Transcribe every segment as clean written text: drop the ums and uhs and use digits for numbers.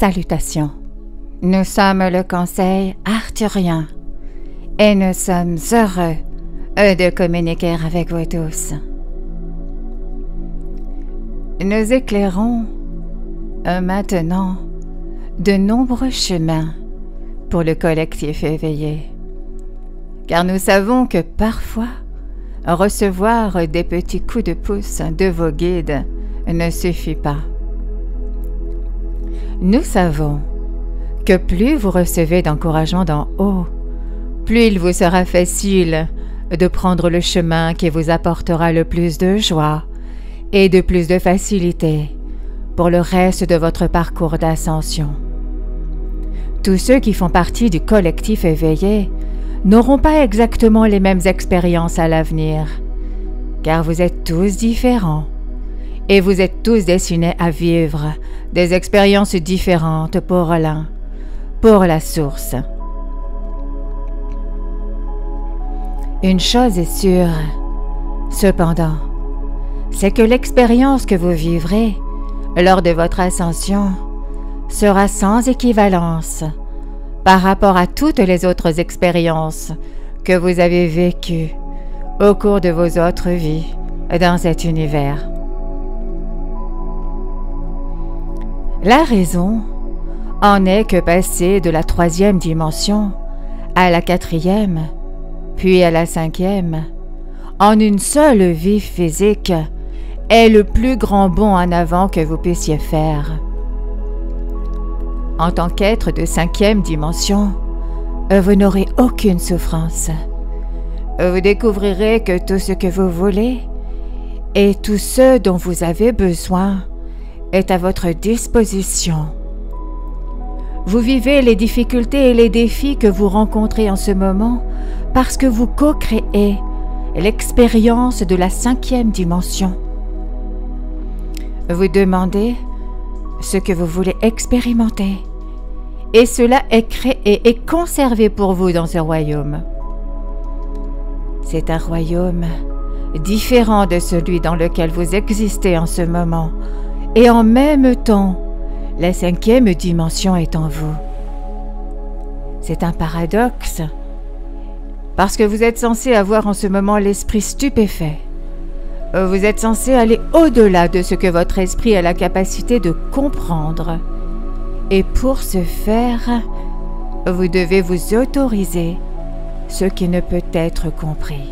Salutations. Nous sommes le Conseil arthurien et nous sommes heureux de communiquer avec vous tous. Nous éclairons maintenant de nombreux chemins pour le collectif éveillé, car nous savons que parfois, recevoir des petits coups de pouce de vos guides ne suffit pas. Nous savons que plus vous recevez d'encouragement d'en haut, plus il vous sera facile de prendre le chemin qui vous apportera le plus de joie et de plus de facilité pour le reste de votre parcours d'ascension. Tous ceux qui font partie du collectif éveillé n'auront pas exactement les mêmes expériences à l'avenir, car vous êtes tous différents et vous êtes tous destinés à vivre des expériences différentes pour l'un, pour la source. Une chose est sûre, cependant, c'est que l'expérience que vous vivrez lors de votre ascension sera sans équivalence par rapport à toutes les autres expériences que vous avez vécues au cours de vos autres vies dans cet univers. La raison en est que passer de la 3e dimension à la 4e, puis à la 5e, en une seule vie physique, est le plus grand bond en avant que vous puissiez faire. En tant qu'être de 5e dimension, vous n'aurez aucune souffrance. Vous découvrirez que tout ce que vous voulez et tout ce dont vous avez besoin est à votre disposition. Vous vivez les difficultés et les défis que vous rencontrez en ce moment parce que vous co-créez l'expérience de la 5e dimension. Vous demandez ce que vous voulez expérimenter et cela est créé et conservé pour vous dans ce royaume. C'est un royaume différent de celui dans lequel vous existez en ce moment et en même temps, la 5e dimension est en vous. C'est un paradoxe, parce que vous êtes censé avoir en ce moment l'esprit stupéfait. Vous êtes censé aller au-delà de ce que votre esprit a la capacité de comprendre. Et pour ce faire, vous devez vous autoriser ce qui ne peut être compris.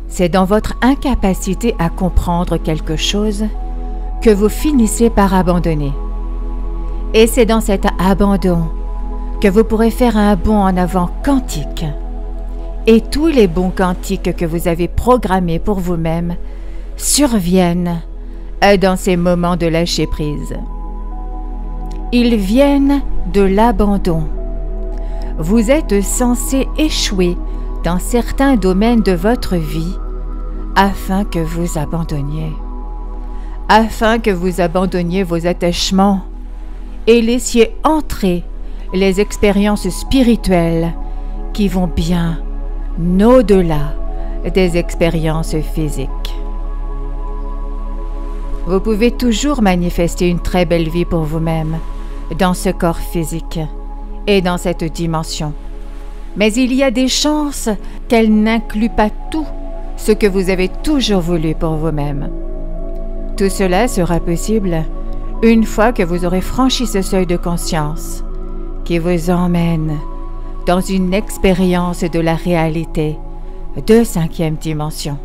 C'est dans votre incapacité à comprendre quelque chose que vous finissez par abandonner. Et c'est dans cet abandon que vous pourrez faire un bond en avant quantique. Et tous les bonds quantiques que vous avez programmés pour vous-même surviennent dans ces moments de lâcher prise. Ils viennent de l'abandon. Vous êtes censé échouer dans certains domaines de votre vie afin que vous abandonniez. Afin que vous abandonniez vos attachements et laissiez entrer les expériences spirituelles qui vont bien au-delà des expériences physiques. Vous pouvez toujours manifester une très belle vie pour vous-même dans ce corps physique et dans cette dimension. Mais il y a des chances qu'elle n'inclut pas tout ce que vous avez toujours voulu pour vous-même. Tout cela sera possible une fois que vous aurez franchi ce seuil de conscience qui vous emmène dans une expérience de la réalité de 5e dimension.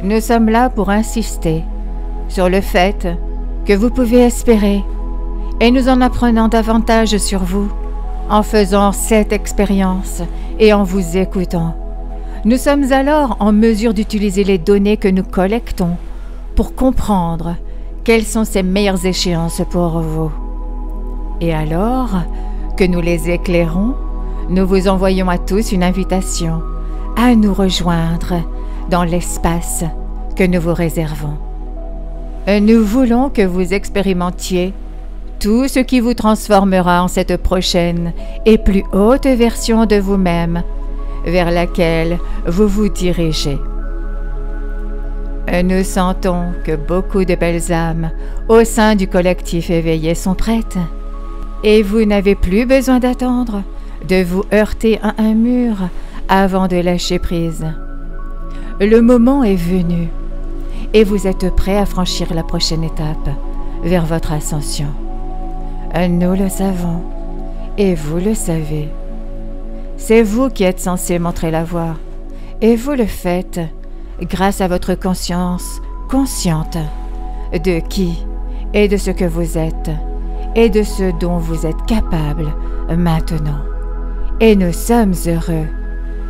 Nous sommes là pour insister sur le fait que vous pouvez espérer et nous en apprenons davantage sur vous en faisant cette expérience et en vous écoutant. Nous sommes alors en mesure d'utiliser les données que nous collectons pour comprendre quelles sont ces meilleures échéances pour vous. Et alors que nous les éclairons, nous vous envoyons à tous une invitation à nous rejoindre dans l'espace que nous vous réservons. Nous voulons que vous expérimentiez tout ce qui vous transformera en cette prochaine et plus haute version de vous-même vers laquelle vous vous dirigez. Nous sentons que beaucoup de belles âmes au sein du collectif éveillé sont prêtes et vous n'avez plus besoin d'attendre de vous heurter à un mur avant de lâcher prise. Le moment est venu et vous êtes prêts à franchir la prochaine étape vers votre ascension. Nous le savons et vous le savez. C'est vous qui êtes censé montrer la voie et vous le faites grâce à votre conscience consciente de qui et de ce que vous êtes et de ce dont vous êtes capable maintenant. Et nous sommes heureux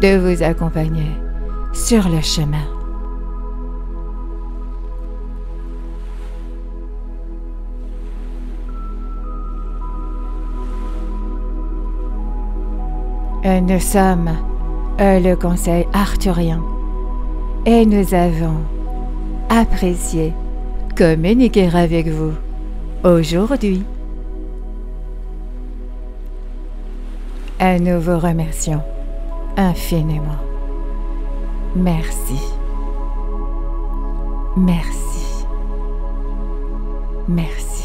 de vous accompagner sur le chemin. Nous sommes le Conseil arthurien et nous avons apprécié communiquer avec vous aujourd'hui. Nous vous remercions infiniment. Merci. Merci. Merci.